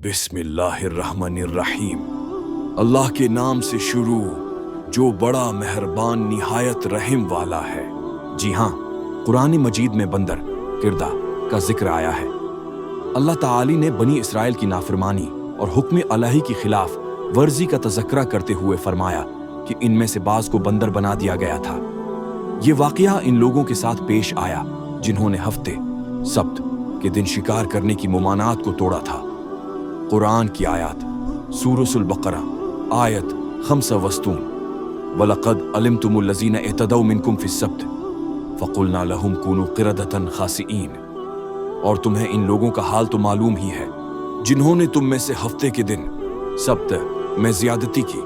بسم اللہ الرحمن الرحیم، اللہ کے نام سے شروع جو بڑا مہربان نہایت رحم والا ہے۔ جی ہاں، قرآن مجید میں بندر کردہ کا ذکر آیا ہے۔ اللہ تعالی نے بنی اسرائیل کی نافرمانی اور حکم الہی کی خلاف ورزی کا تذکرہ کرتے ہوئے فرمایا کہ ان میں سے بعض کو بندر بنا دیا گیا تھا۔ یہ واقعہ ان لوگوں کے ساتھ پیش آیا جنہوں نے ہفتے سبت کے دن شکار کرنے کی ممانعات کو توڑا تھا۔ قرآن کی آیات سورۃ البقرہ آیت 65 وَلَقَدْ عَلِمْتُمُ الَّذِينَ اعْتَدَوْا مِنْكُمْ فِي السَّبْتِ فَقُلْنَا لَهُمْ كُونُوا قِرَدَةً خَاسِئِينَ۔ اور تمہیں ان لوگوں کا حال تو معلوم ہی ہے جنہوں نے تم میں سے ہفتے کے دن سبت میں زیادتی کی،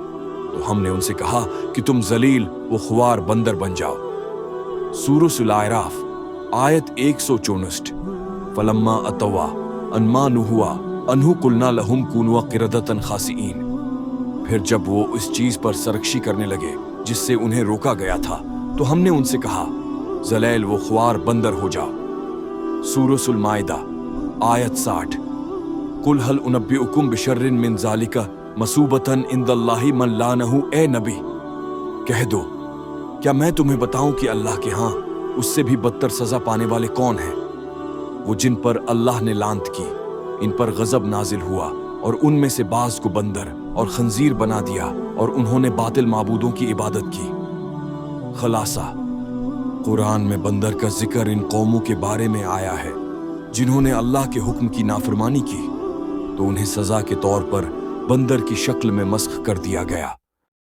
تو ہم نے ان سے کہا کہ تم ذلیل و خوار بندر بن جاؤ۔ سورۃ الاعراف آیت 164 فَلَمَّا أَتَوْا عَن مَا نُهُوا عنہ قلنا لہم کونوا قردۃ خاسئین۔ پھر جب وہ اس چیز پر سرکشی کرنے لگے جس سے انہیں روکا گیا تھا تو ہم نے ان سے کہا ذلیل و خوار بندر ہو جاؤ۔ سورۃ المائدہ آیت 60 قل هل انبئکم بشر من ذالک مثوبۃ عند اللہ من لعنہ۔ اے نبی کہہ دو، کیا میں تمہیں بتاؤں کہ اللہ کے ہاں اس سے بھی بدتر سزا پانے والے کون ہیں؟ وہ جن پر اللہ نے لعنت کی، ان پر غضب نازل ہوا اور ان میں سے بعض کو بندر اور خنزیر بنا دیا اور انہوں نے باطل معبودوں کی عبادت کی۔ خلاصہ، قرآن میں بندر کا ذکر ان قوموں کے بارے میں آیا ہے جنہوں نے اللہ کے حکم کی نافرمانی کی، تو انہیں سزا کے طور پر بندر کی شکل میں مسخ کر دیا گیا۔